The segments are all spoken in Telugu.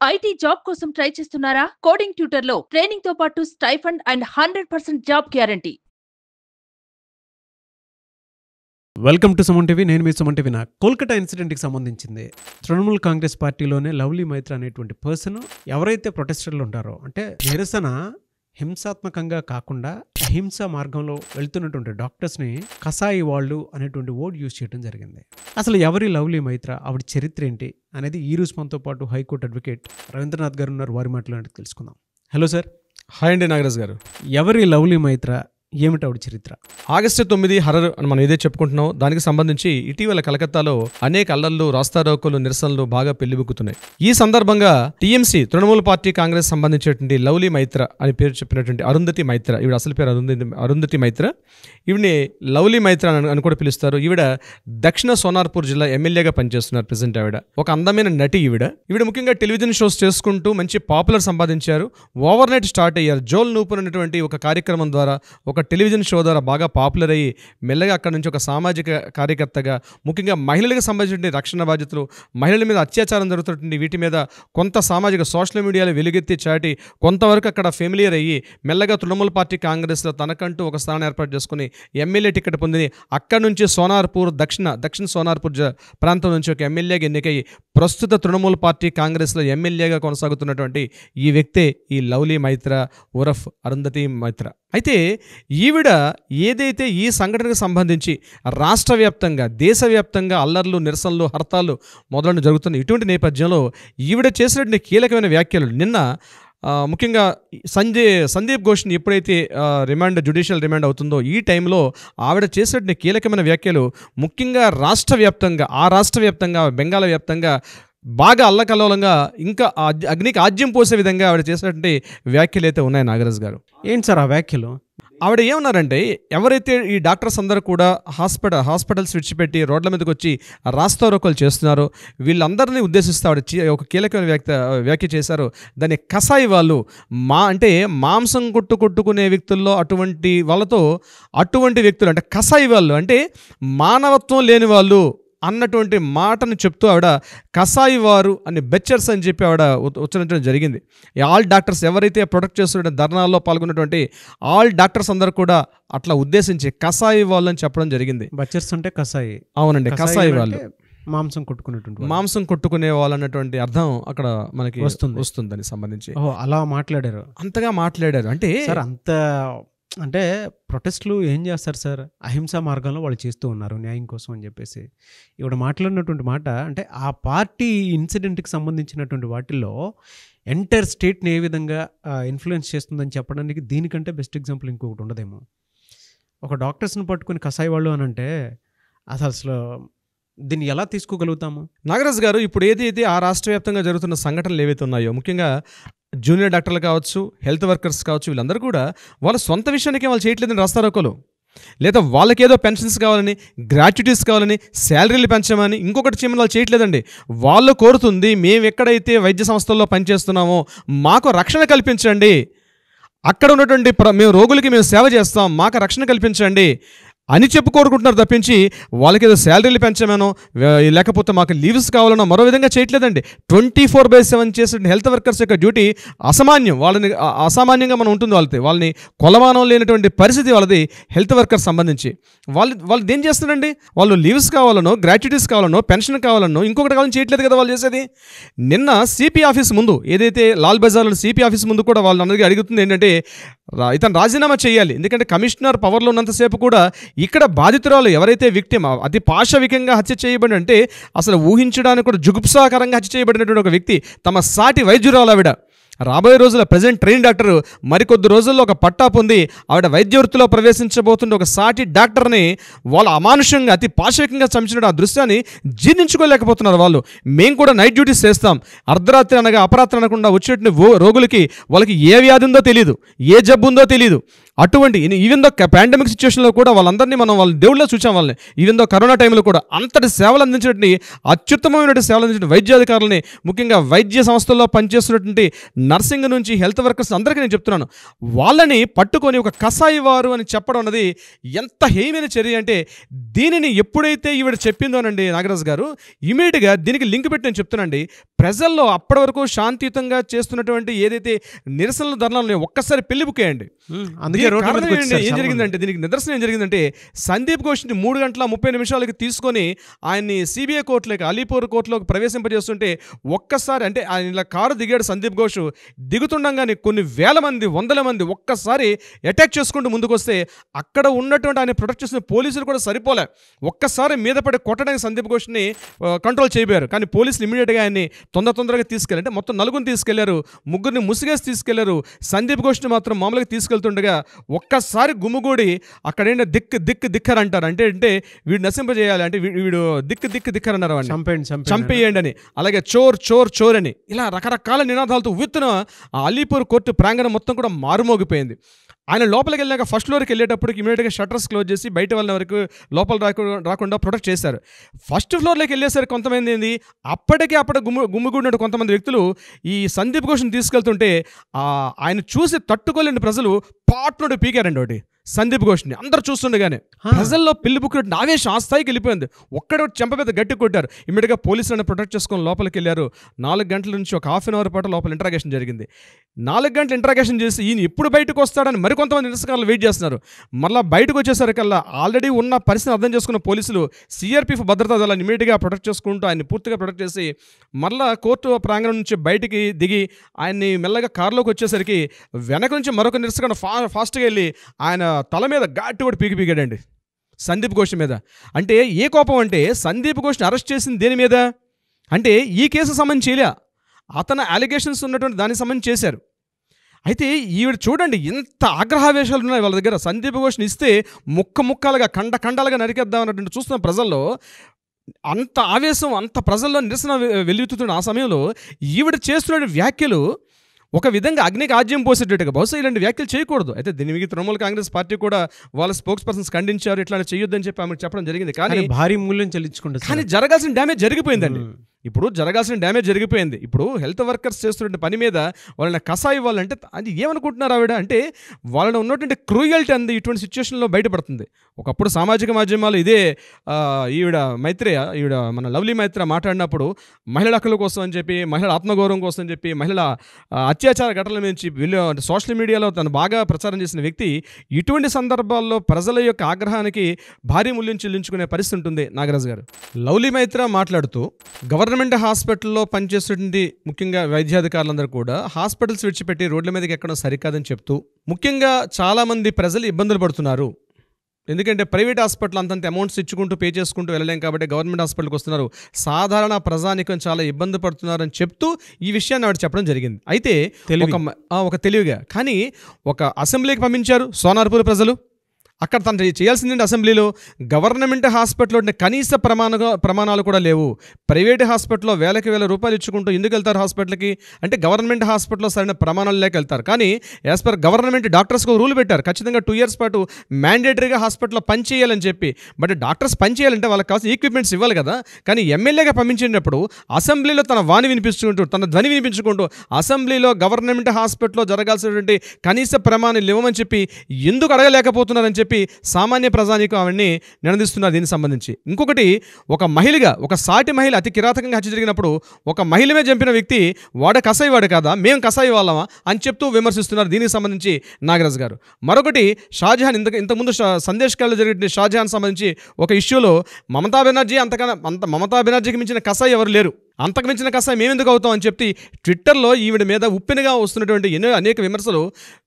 ఐటీ జాబ్ కోసం ట్రై చేస్తున్నారా? కోడింగ్ ట్యూటర్లో ట్రైనింగ్ తో పాటు stipend and 100% job guarantee. Welcome to Suman TV. నేను మీ సుమన్ టీవీ. కోల్కతా ఇన్సిడెంట్కి సంబంధించింది తృణమూల్ కాంగ్రెస్ పార్టీలోనే లవ్లీ మైత్ర అనేటువంటి పర్సన్ ఎవరైతే ప్రొటెస్టర్లు ఉంటారో, అంటే నిరసన హింసాత్మకంగా కాకుండా అహింస మార్గంలో వెళ్తున్నటువంటి డాక్టర్స్ని కసాయి వాళ్ళు అనేటువంటి వర్డ్ యూజ్ చేయడం జరిగింది. అసలు ఎవరి లవ్లీ మైత్ర, ఆవిడ చరిత్ర ఏంటి అనేది ఈ రోజు మనతో పాటు హైకోర్టు అడ్వకేట్ రవీంద్రనాథ్ గారు ఉన్నారు. వారి మాటలు తెలుసుకుందాం. Hello sir. హాయ్ అండి నాగరాజ్ గారు. ఎవరి లవ్లీ మైత్ర, ఏమిటి ఆవిడ చరిత్ర? ఆగస్టు 9 హర్రర్ అని మనం ఏదే చెప్పుకుంటున్నాం. దానికి సంబంధించి ఇటీవల కలకత్తాలో అనేక అల్లర్లు, రాస్తారోకోలు, నిరసనలు బాగా పెళ్లిబుక్కుతున్నాయి. ఈ సందర్భంగా టీఎంసీ తృణమూల్ పార్టీ కాంగ్రెస్ సంబంధించినటువంటి లవ్లీ మైత్ర అని పేరు చెప్పినటువంటి అరుంధతి మైత్ర, ఈవిడ అసలు పేరు అరుంధతి మైత్ర, ఈవిని లవ్లీ మైత్ర అని కూడా పిలుస్తారు. ఈవిడ దక్షిణ సోనార్పూర్ జిల్లా ఎమ్మెల్యేగా పనిచేస్తున్నారు ప్రెసెంట్. ఆవిడ ఒక అందమైన నటి. ఈవిడ ముఖ్యంగా టెలివిజన్ షోస్ చేసుకుంటూ మంచి పాపులర్ సంపాదించారు. ఓవర్ నైట్ స్టార్ట్ అయ్యారు. జోల్ నూపుర్ అనేటువంటి ఒక కార్యక్రమం ద్వారా, ఒక టెలివిజన్ షో ద్వారా బాగా పాపులర్ అయ్యి మెల్లగా అక్కడ నుంచి ఒక సామాజిక కార్యకర్తగా, ముఖ్యంగా మహిళలకు సంబంధించిన రక్షణ బాధ్యతలు, మహిళల మీద అత్యాచారం జరుగుతున్నటువంటి వీటి మీద కొంత సామాజిక సోషల్ మీడియాలో వెలుగెత్తి చాటి కొంతవరకు అక్కడ ఫెమిలియర్ అయ్యి మెల్లగా తృణమూల్ పార్టీ కాంగ్రెస్లో తనకంటూ ఒక స్థానం ఏర్పాటు చేసుకుని ఎమ్మెల్యే టికెట్ పొంది అక్కడ నుంచి సోనార్పూర్ దక్షిణ సోనార్పూర్ ప్రాంతం నుంచి ఒక ఎమ్మెల్యేగా ఎన్నికయ్యి ప్రస్తుత తృణమూల్ పార్టీ కాంగ్రెస్లో ఎమ్మెల్యేగా కొనసాగుతున్నటువంటి ఈ వ్యక్తే ఈ లవ్లీ మైత్ర ఉరఫ్ అరుంధతి మైత్ర. అయితే ఈవిడ ఏదైతే ఈ సంఘటనకు సంబంధించి రాష్ట్ర వ్యాప్తంగా, దేశవ్యాప్తంగా అల్లర్లు, నిరసనలు, హర్తాలు మొదలైన జరుగుతున్న ఇటువంటి నేపథ్యంలో ఈవిడ చేసినటువంటి కీలకమైన వ్యాఖ్యలు నిన్న ముఖ్యంగా సందీప్ ఘోష్ని ఎప్పుడైతే జ్యుడిషియల్ రిమాండ్ అవుతుందో ఈ టైంలో ఆవిడ చేసినటువంటి కీలకమైన వ్యాఖ్యలు ముఖ్యంగా రాష్ట్ర వ్యాప్తంగా బెంగాల్ వ్యాప్తంగా బాగా అల్లకల్లోలంగా, ఇంకా అగ్నికి ఆజ్యం పోసే విధంగా ఆవిడ చేసినటువంటి వ్యాఖ్యలు అయితే ఉన్నాయి. నాగరాజ్ గారు, ఏంటి సార్ ఆ వ్యాఖ్యలు? ఆవిడ ఏమన్నారంటే, ఎవరైతే ఈ డాక్టర్స్ అందరూ కూడా హాస్పిటల్స్ విడిచిపెట్టి రోడ్ల మీదకి వచ్చి రాస్తారోకోలు చేస్తున్నారో వీళ్ళందరినీ ఉద్దేశిస్తూ ఆవిడ ఒక కీలకమైన వ్యాఖ్య చేశారు. దాన్ని కసాయి వాళ్ళు, అంటే మాంసం కొట్టుకునే వ్యక్తుల్లో అటువంటి వాళ్ళతో అటువంటి వ్యక్తులు అంటే కసాయి వాళ్ళు, అంటే మానవత్వం లేని వాళ్ళు అన్నటువంటి మాటను చెప్తూ ఆవిడ కసాయి వారు అని బెచ్చర్స్ అని చెప్పి ఆవిడ ఉచ్చరించడం జరిగింది. ఆల్ డాక్టర్స్ ఎవరైతే ప్రొటెక్ట్ చేస్తున్న ధర్నాల్లో పాల్గొన్నటువంటి ఆల్ డాక్టర్స్ అందరూ కూడా అట్లా ఉద్దేశించి కసాయి వాళ్ళు అని చెప్పడం జరిగింది. బెచ్చర్స్ అంటే కసాయి. అవునండి, కసాయి వాళ్ళు మాంసం కొట్టుకునే వాళ్ళు అన్నటువంటి అర్థం అక్కడ మనకి వస్తుంది దానికి సంబంధించి. అలా మాట్లాడారు, అంతగా మాట్లాడారు. అంటే సార్ అంటే ప్రొటెస్ట్లు ఏం చేస్తారు సార్? అహింసా మార్గంలో వాళ్ళు చేస్తూ ఉన్నారు న్యాయం కోసం అని చెప్పేసి ఇవిడ మాట్లాడినటువంటి మాట, అంటే ఆ పార్టీ ఇన్సిడెంట్కి సంబంధించినటువంటి వాటిల్లో ఎంటైర్ స్టేట్ని ఏ విధంగా ఇన్ఫ్లుయెన్స్ చేస్తుందని చెప్పడానికి దీనికంటే బెస్ట్ ఎగ్జాంపుల్ ఇంకొకటి ఉండదేమో. ఒక డాక్టర్స్ని పట్టుకుని కసాయి వాళ్ళు అని అంటే అసలు దీన్ని ఎలా తీసుకోగలుగుతాము? నాగరాజ్ గారు, ఇప్పుడు ఏదైతే ఆ రాష్ట్ర వ్యాప్తంగా జరుగుతున్న సంఘటనలు ఏవైతే ఉన్నాయో, ముఖ్యంగా జూనియర్ డాక్టర్లు కావచ్చు, హెల్త్ వర్కర్స్ కావచ్చు, వీళ్ళందరూ కూడా వాళ్ళ సొంత విషయానికే వాళ్ళు చేయట్లేదని రాస్తారోకోలు, లేదా వాళ్ళకేదో పెన్షన్స్ కావాలని, గ్రాట్యుటీస్ కావాలని, శాలరీలు పెంచమని, ఇంకొకటి చేయమని వాళ్ళు చేయట్లేదండి. వాళ్ళు కోరుతుంది, మేము ఎక్కడైతే వైద్య సంస్థల్లో పనిచేస్తున్నామో మాకు రక్షణ కల్పించండి, అక్కడ ఉన్నటువంటి మేము రోగులకి మేము సేవ చేస్తాం, మాకు రక్షణ కల్పించండి అని చెప్పి కోరుకుంటున్నారు తప్పించి వాళ్ళకి ఏదో శాలరీలు పెంచమనో లేకపోతే మాకు లీవ్స్ కావాలనో మరో విధంగా చేయట్లేదండి. 24/7 చేసే హెల్త్ వర్కర్స్ యొక్క డ్యూటీ అసామాన్యంగా మనం ఉంటుంది. వాళ్ళని కొలమానం లేనటువంటి పరిస్థితి వాళ్ళది హెల్త్ వర్కర్స్ సంబంధించి. వాళ్ళు ఏం చేస్తున్నారండి? వాళ్ళు లీవ్స్ కావాలనో, గ్రాట్యుటీస్ కావాలనో, పెన్షన్ కావాలనో, ఇంకొకటి కావాలని చేయట్లేదు కదా వాళ్ళు చేసేది. నిన్న సిపి ఆఫీస్ ముందు, ఏదైతే లాల్ బజార్లో సిపి ఆఫీస్ ముందు కూడా వాళ్ళు అందరికీ అడుగుతుంది ఏంటంటే, ఇతను రాజీనామా చేయాలి. ఎందుకంటే కమిషనర్ పవర్లో ఉన్నంతసేపు కూడా ఇక్కడ బాధితురాలు ఎవరైతే విక్టిమ్, అతి పాశవికంగా హత్య చేయబడి, అంటే అసలు ఊహించడానికి కూడా జుగుప్సాకరంగా హత్య చేయబడినటువంటి ఒక వ్యక్తి, తమ సాటి వైద్యురాలు ఆవిడ. రాబోయే రోజుల ప్రజెంట్ ట్రైన్ డాక్టర్ మరికొద్ది రోజుల్లో ఒక పట్టా పొంది ఆవిడ వైద్య వృత్తిలో ప్రవేశించబోతున్న ఒక సాటి డాక్టర్ని వాళ్ళు అమానుషంగా, అతి పాశవికంగా చంపిన ఆ దృశ్యాన్ని జీర్ణించుకోలేకపోతున్నారు వాళ్ళు. మేము కూడా నైట్ డ్యూటీస్ చేస్తాం, అర్ధరాత్రి అనగా అపరాత్రి అనకుండా వచ్చేటువంటి రోగులకి వాళ్ళకి ఏ వ్యాధి ఉందో తెలియదు, ఏ జబ్బు ఉందో తెలియదు, అటువంటి ఈవెన్ దో పాండమిక్ సిచ్యువేషన్లో కూడా వాళ్ళందరినీ మనం వాళ్ళ దేవుళ్ళ చూసాం. వాళ్ళని ఈవెన్ దో కరోనా టైంలో కూడా అంతటి సేవలు అందించినటువంటి అత్యుత్తమమైనటువంటి సేవలు అందించిన వైద్యాధికారులని, ముఖ్యంగా వైద్య సంస్థల్లో పనిచేస్తున్నటువంటి నర్సింగ్ నుంచి హెల్త్ వర్కర్స్ అందరికీ నేను చెప్తున్నాను, వాళ్ళని పట్టుకొని ఒక కసాయి వారు అని చెప్పడం అన్నది ఎంత హేయమైన చర్య అంటే, దీనిని ఎప్పుడైతే ఈవిడ చెప్పిందోనండి నాగరాజు గారు, ఇమీడియట్గా దీనికి లింక్ పెట్టి నేను చెప్తున్నానండి, ప్రజల్లో అప్పటి వరకు శాంతియుతంగా చేస్తున్నటువంటి ఏదైతే నిరసనలు ధర్నాలు ఒక్కసారి పెళ్లిబుకేయండి. ఏం జరిగిందంటే, దీనికి నిదర్శనం ఏం జరిగిందంటే, సందీప్ ఘోష్ని 3 గంటల 30 నిమిషాలకి తీసుకొని ఆయన్ని సిబిఐ కోర్టులోకి, అలీపూర్ కోర్టులోకి ప్రవేశింపజేస్తుంటే ఒక్కసారి అంటే ఆయన ఇలా కారు దిగాడు సందీప్ ఘోష్, దిగుతుండగానే కొన్ని వేల మంది, వందల మంది ఒక్కసారి అటాక్ చేసుకుంటూ ముందుకు వస్తే అక్కడ ఉన్నటువంటి ఆయన ప్రొటెక్ట్ చేసిన పోలీసులు కూడా సరిపోలే, ఒక్కసారి మీద పడి కొట్టడానికి సందీప్ ఘోష్ని కంట్రోల్ చేయబోయారు. కానీ పోలీసులు ఇమీడియట్గా ఆయన్ని తొందరగా తీసుకెళ్ళి, అంటే మొత్తం 4 తీసుకెళ్లారు, 3 ముసిగేసి తీసుకెళ్లారు. సందీప్ ఘోష్ని మాత్రం మామూలుగా తీసుకెళ్తుండగా ఒక్కసారి గుమ్ముగూడి అక్కడేంటి దిక్కర్ అంటారు, అంటే వీడు నశింపజేయాలి, అంటే వీడు దిక్కర్ అన్నారు, చంపేయండి అని, అలాగే చోర్ అని, ఇలా రకరకాల నినాదాలతో ఉవ్వెత్తున అలీపూర్ కోర్టు ప్రాంగణం మొత్తం కూడా మారుమోగిపోయింది. ఆయన లోపలికి వెళ్ళాక ఫస్ట్ ఫ్లోర్కి వెళ్ళేటప్పటికి ఇమీడియట్గా షట్టర్స్ క్లోజ్ చేసి బయట వాళ్ళ వరకు లోపల రాకుండా ప్రొటెక్ట్ చేశారు. ఫస్ట్ ఫ్లోర్లోకి వెళ్ళేసరికి కొంతమంది ఏంది అప్పటికే గుమ్మిగూడినట్టు కొంతమంది వ్యక్తులు ఈ సందీప్ ఘోష్ని తీసుకెళ్తుంటే ఆయన చూసి తట్టుకోలేని ప్రజలు పాట్నుడు పీకారండి ఒకటి సందీప్ ఘోష్ని. అందరు చూస్తుండగానే ప్రజల్లో పిల్లి బుక్కినట్టు ఆవేశం ఆ స్థాయికి వెళ్ళిపోయింది. ఒక్కడే చెంప మీద గట్టి కొట్టారు. ఇమీడియట్గా పోలీసులను ప్రొటెక్ట్ చేసుకొని లోపలికి వెళ్ళారు. 4 గంటల నుంచి ఒక ½ అవర్ పాటు లోపల ఇంట్రాగేషన్ జరిగింది. 4 గంటలు ఇంట్రాగేషన్ చేసి ఈయన ఎప్పుడు బయటకు వస్తాడని మరికొంతమంది నిరసనకారులు వెయిట్ చేస్తున్నారు. మళ్ళీ బయటకు వచ్చేసరికల్లా ఆల్రెడీ ఉన్న పరిస్థితిని అర్థం చేసుకున్న పోలీసులు సిఆర్పిఎఫ్ భద్రతా దళాన్ని ఇమీడియట్గా ప్రొటెక్ట్ చేసుకుంటూ ఆయన్ని పూర్తిగా ప్రొటెక్ట్ చేసి మళ్ళీ కోర్టు ప్రాంగణం నుంచి బయటికి దిగి ఆయన్ని మెల్లగా కారులోకి వచ్చేసరికి వెనక నుంచి మరొక నిరసన ఫాస్ట్గా వెళ్ళి ఆయన తల మీద ఘాటు కూడా పీకిగాడండి సందీప్ ఘోష్ మీద. అంటే ఏ కోపం అంటే, సందీప్ ఘోష్ని అరెస్ట్ చేసింది దేని మీద అంటే ఈ కేసు సంబంధించి చేయలే, అతను అలిగేషన్స్ ఉన్నటువంటి దానికి సంబంధించి చేశారు. అయితే ఈవిడ చూడండి ఎంత ఆగ్రహావేశాలు ఉన్నాయి వాళ్ళ దగ్గర. సందీప్ ఘోష్ని ఇస్తే ముక్కలుగా ఖండాలుగా నరికేద్దాం అన్నట్టు చూస్తున్న ప్రజల్లో అంత ఆవేశం, అంత ప్రజల్లో నిరసన వెల్లువెత్తుతున్న ఆ సమయంలో ఈవిడ చేస్తున్న వ్యాఖ్యలు ఒక విధంగా అగ్నికి ఆజ్యం పోసేటట్టుగా, బహుశా ఇలాంటి వ్యాఖ్యలు చేయకూడదు. అయితే దీని మీద తృణమూల్ కాంగ్రెస్ పార్టీ కూడా వాళ్ళ స్పోక్స్ పర్సన్స్ ఖండించారు, ఇట్లా చేయొద్దని చెప్పి ఆమె చెప్పడం జరిగింది. కానీ భారీ మూల్యం చెల్లించుకుంటారు. కానీ జరగాల్సిన డ్యామేజ్ జరిగిపోయిందండి. ఇప్పుడు జరగాల్సిన డ్యామేజ్ జరిగిపోయింది. ఇప్పుడు హెల్త్ వర్కర్స్ చేస్తున్న పని మీద వాళ్ళని కసాయి వాళ్ళంటే అది ఏమనుకుంటున్నారు ఆవిడ అంటే, వాళ్ళని ఉన్నటువంటి క్రూయల్టీ అంది ఇటువంటి సిచ్యువేషన్లో బయటపడుతుంది. ఒకప్పుడు సామాజిక మాధ్యమాలు ఇదే ఈవిడ మన లవ్లీ మైత్ర మాట్లాడినప్పుడు మహిళల హక్కుల కోసం అని చెప్పి, మహిళల ఆత్మగౌరవం కోసం అని చెప్పి, మహిళల అత్యాచార ఘటనల నుంచి సోషల్ మీడియాలో తను బాగా ప్రచారం చేసిన వ్యక్తి ఇటువంటి సందర్భాల్లో ప్రజల యొక్క ఆగ్రహానికి భారీ మూల్యం చెల్లించుకునే పరిస్థితి ఉంటుంది. నాగరాజు గారు, లవ్లీ మైత్ర మాట్లాడుతూ గవర్నమెంట్ హాస్పిటల్లో పనిచేస్తుంది ముఖ్యంగా వైద్యాధికారులందరూ కూడా హాస్పిటల్స్ విడిచిపెట్టి రోడ్ల మీదకి ఎక్కడం సరికాదని చెప్తూ, ముఖ్యంగా చాలామంది ప్రజలు ఇబ్బందులు పడుతున్నారు, ఎందుకంటే ప్రైవేట్ హాస్పిటల్ అంతంత అమౌంట్స్ ఇచ్చుకుంటూ పే చేసుకుంటూ వెళ్ళలేం కాబట్టి గవర్నమెంట్ హాస్పిటల్కి వస్తున్నారు, సాధారణ ప్రజానికం చాలా ఇబ్బంది పడుతున్నారని చెప్తూ ఈ విషయాన్ని ఆవిడ చెప్పడం జరిగింది. అయితే ఒక తెలివిగా కానీ ఒక అసెంబ్లీకి పంపించారు సోనార్పూర్ ప్రజలు. అక్కడ తను చేయాల్సిందంటే అసెంబ్లీలో గవర్నమెంట్ హాస్పిటల్లో కనీస ప్రమాణాలు కూడా లేవు. ప్రైవేట్ హాస్పిటల్లో వేల రూపాయలు ఇచ్చుకుంటూ ఎందుకు వెళ్తారు హాస్పిటల్కి అంటే, గవర్నమెంట్ హాస్పిటల్లో సరైన ప్రమాణాలు లేక వెళ్తారు. కానీ యాజ్ పర్ గవర్నమెంట్ డాక్టర్స్కి రూల్ పెట్టారు, ఖచ్చితంగా 2 years పాటు మ్యాండేటరీగా హాస్పిటల్లో పనిచేయాలని చెప్పి. బట్ డాక్టర్స్ పనిచేయాలంటే వాళ్ళకి కావాల్సిన ఈక్విప్మెంట్స్ ఇవ్వాలి కదా. కానీ ఎమ్మెల్యేగా పంపించేటప్పుడు అసెంబ్లీలో తన ధ్వని వినిపించుకుంటూ అసెంబ్లీలో గవర్నమెంట్ హాస్పిటల్లో జరగాల్సినటువంటి కనీస ప్రమాణాలు ఇవ్వమని చెప్పి ఎందుకు అడగలేకపోతున్నారని చెప్పి సామాన్య ప్రజానికి ఆవిడ్ని నిలదీస్తున్నారు. దీనికి సంబంధించి ఇంకొకటి, ఒక సాటి మహిళ అతి కిరాతకంగా హత్య జరిగినప్పుడు ఒక మహిళమే చంపిన వ్యక్తి వాడు కసాయి వాడు కాదా, మేము కసాయి వాళ్ళమా అని చెప్తూ విమర్శిస్తున్నారు. దీనికి సంబంధించి నాగరాజు గారు. మరొకటి, షాజహాన్ ఇంతకుముందు సందేశ్ కాల్లో జరిగిన షాజహాన్ సంబంధించి ఒక ఇష్యూలో మమతా బెనర్జీకి మించిన కసాయి ఎవరు లేరు, అంతకు మించిన కసాయి మేమెందుకు అవుతాం అని చెప్పి ట్విట్టర్లో ఈవిడ మీద ఉప్పెనగా వస్తున్నటువంటి అనేక విమర్శలు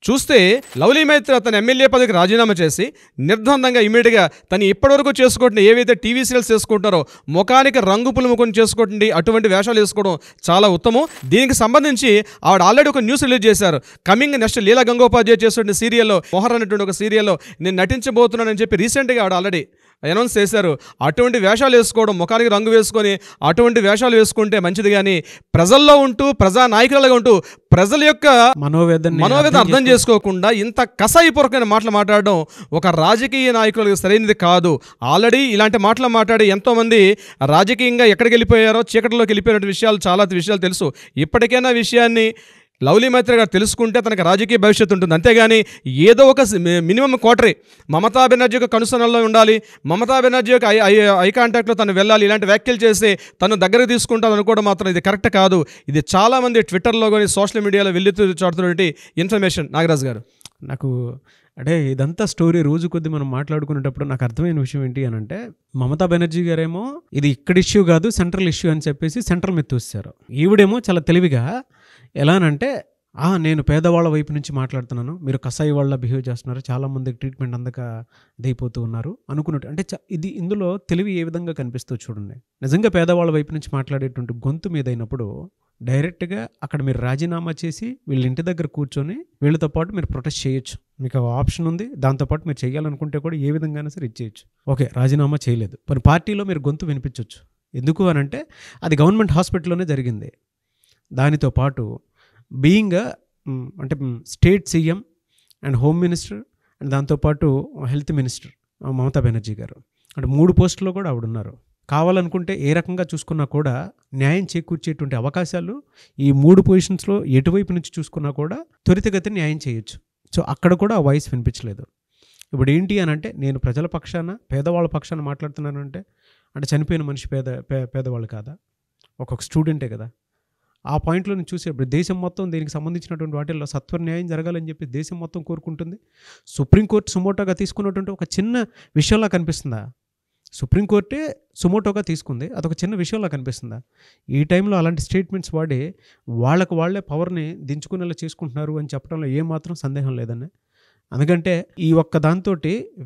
చూస్తే, లవ్లీ మైత్ర తన ఎమ్మెల్యే పదవికి రాజీనామా చేసి నిర్ద్వందంగా ఇమీడియట్గా తను ఇప్పటివరకు చేసుకుంటున్న ఏవైతే టీవీ సీరియల్స్ చేసుకుంటారో ముఖానికి రంగు పులుముకొని చేసుకుంటుంది అటువంటి వేషాలు వేసుకోవడం చాలా ఉత్తమం. దీనికి సంబంధించి ఆవిడ ఆల్రెడీ ఒక న్యూస్ రిలీజ్ చేశారు. కమింగ్ నెక్స్ట్ లీలా గంగోపాధ్యాయ చేస్తున్న సీరియల్లో మొహర్ అనేటువంటి ఒక సీరియల్లో నేను నటించబోతున్నానని చెప్పి రీసెంట్గా ఆవిడ ఆల్రెడీ అనౌన్స్ చేశారు. అటువంటి వేషాలు వేసుకోవడం, ముఖానికి రంగు వేసుకొని అటువంటి వేషాలు వేసుకుంటే మంచిది, కానీ ప్రజల్లో ఉంటూ ప్రజా నాయకులుగా ఉంటూ ప్రజల యొక్క మనోవేదన అర్థం చేసుకోకుండా ఇంత కసాయిపూర్వకమైన మాటలు మాట్లాడడం ఒక రాజకీయ నాయకులకు సరైనది కాదు. ఆల్రెడీ ఇలాంటి మాటలు మాట్లాడి ఎంతోమంది రాజకీయంగా ఎక్కడికి వెళ్ళిపోయారో, చీకటిలోకి వెళ్ళిపోయిన విషయాలు చాలా విషయాలు తెలుసు. ఇప్పటికైనా విషయాన్ని లవ్లీ మైత్రి గారు తెలుసుకుంటే తనకు రాజకీయ భవిష్యత్తు ఉంటుంది. అంతేగాని ఏదో ఒక మినిమం క్వార్టరీ మమతా బెనర్జీ యొక్క కనుసనల్లో ఉండాలి, మమతా బెనర్జీ యొక్క ఐ కాంటాక్ట్లో తను వెళ్ళాలి, ఇలాంటి వ్యాఖ్యలు చేసి తను దగ్గరకు తీసుకుంటాను అనుకోవడం మాత్రం ఇది కరెక్ట్ కాదు. ఇది చాలామంది ట్విట్టర్లో కానీ సోషల్ మీడియాలో వెళ్ళి చాటుతున్నటువంటి ఇన్ఫర్మేషన్. నాగరాజు గారు, నాకు అంటే ఇదంతా స్టోరీ రోజు కొద్ది మనం మాట్లాడుకునేటప్పుడు నాకు అర్థమైన విషయం ఏంటి అని అంటే, మమతా బెనర్జీ గారేమో ఇది ఇక్కడ ఇష్యూ కాదు సెంట్రల్ ఇష్యూ అని చెప్పేసి సెంట్రల్ మీద తోస్తారు. ఈవిడేమో చాలా తెలివిగా ఎలానంటే, నేను పేదవాళ్ళ వైపు నుంచి మాట్లాడుతున్నాను, మీరు కసాయి వాళ్ళ బిహేవ్ చేస్తున్నారు, చాలామందికి ట్రీట్మెంట్ అందక దైపోతూ ఉన్నారు అనుకున్నట్టు. అంటే ఇది ఇందులో తెలివి ఏ విధంగా కనిపిస్తుందో చూడండి. నిజంగా పేదవాళ్ళ వైపు నుంచి మాట్లాడేటువంటి గొంతు మీద అయినప్పుడు డైరెక్ట్గా అక్కడ మీరు రాజీనామా చేసి వీళ్ళ ఇంటి దగ్గర కూర్చొని వీళ్ళతో పాటు మీరు ప్రొటెస్ట్ చేయొచ్చు, మీకు ఆప్షన్ ఉంది. దాంతోపాటు మీరు చేయాలనుకుంటే కూడా ఏ విధంగానే సరే ఇచ్చేయచ్చు. ఓకే, రాజీనామా చేయలేదు, మరి పార్టీలో మీరు గొంతు వినిపించవచ్చు. ఎందుకు అని అంటే అది గవర్నమెంట్ హాస్పిటల్లోనే జరిగింది. దానితో పాటు బీయింగ్ అంటే state CM and home minister and దాంతోపాటు హెల్త్ మినిస్టర్ మమతా బెనర్జీ గారు, అంటే 3 పోస్టుల్లో కూడా ఆవిడ ఉన్నారు. కావాలనుకుంటే ఏ రకంగా చూసుకున్నా కూడా న్యాయం చేకూర్చేటువంటి అవకాశాలు ఈ 3 పొజిషన్స్లో ఎటువైపు నుంచి చూసుకున్నా కూడా త్వరితగతిని న్యాయం చేయొచ్చు. సో అక్కడ కూడా ఆ వాయిస్ వినిపించలేదు. ఇప్పుడు ఏంటి అని అంటే, నేను ప్రజల పక్షాన పేదవాళ్ళ పక్షాన మాట్లాడుతున్నానంటే అంటే చనిపోయిన మనిషి పేదవాళ్ళు కాదా, ఒక్కొక్క స్టూడెంటే కదా. ఆ పాయింట్లో నేను చూసేప్పుడు దేశం మొత్తం దీనికి సంబంధించినటువంటి వాటిల్లో సత్వర న్యాయం జరగాలని చెప్పి దేశం మొత్తం కోరుకుంటుంది. సుప్రీంకోర్టు సుమోటోగా తీసుకున్నటువంటి ఒక చిన్న విషయంలా కనిపిస్తుందా? సుప్రీంకోర్టే సుమోటోగా తీసుకుంది, అదొక చిన్న విషయంలా కనిపిస్తుందా? ఈ టైంలో అలాంటి స్టేట్మెంట్స్ వాడి వాళ్ళే పవర్ని దించుకునేలా చేసుకుంటున్నారు అని చెప్పడంలో ఏమాత్రం సందేహం లేదనే. ఎందుకంటే ఈ ఒక్క దాంతో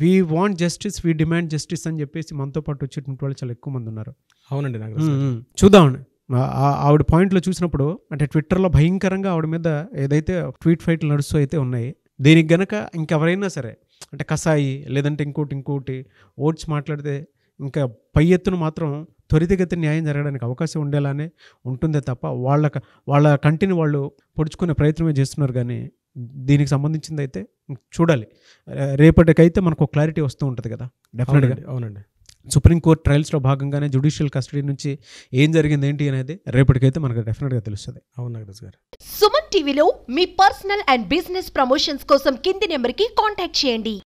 we want justice, we demand justice అని చెప్పేసి మనతో పాటు వచ్చేటువంటి వాళ్ళు చాలా ఎక్కువ మంది ఉన్నారు. అవునండి, చూద్దామండి. ఆవిడ పాయింట్లో చూసినప్పుడు అంటే ట్విట్టర్లో భయంకరంగా ఆవిడ మీద ఏదైతే ట్వీట్ ఫైట్లు నడుస్తూ అయితే ఉన్నాయి, దీనికి గనక ఇంకెవరైనా సరే అంటే కసాయి లేదంటే ఇంకోటి ఓట్స్ మాట్లాడితే ఇంకా పై ఎత్తున మాత్రం త్వరితగతిన న్యాయం జరగడానికి అవకాశం ఉండేలానే ఉంటుందే తప్ప వాళ్ళ కంటిని వాళ్ళు పొడుచుకునే ప్రయత్నమే చేస్తున్నారు. కానీ దీనికి సంబంధించింది అయితే చూడాలి. రేపటికైతే మనకు ఒక క్లారిటీ వస్తూ ఉంటుంది కదా డెఫినెట్గా. అవునండి, సుప్రీంకోర్టు ట్రయల్స్లో భాగంగానే జ్యుడిషియల్ కస్టడీ నుంచి ఏం జరిగింది ఏంటి అనేది రేపటికైతే మనకు డెఫినెట్గా తెలుస్తుంది. అవును నాగరాజ్ గారు. సుమన్ టీవీలో మీ పర్సనల్ అండ్ బిజినెస్ ప్రమోషన్స్ కోసం కింది నెంబర్కి కాంటాక్ట్ చేయండి.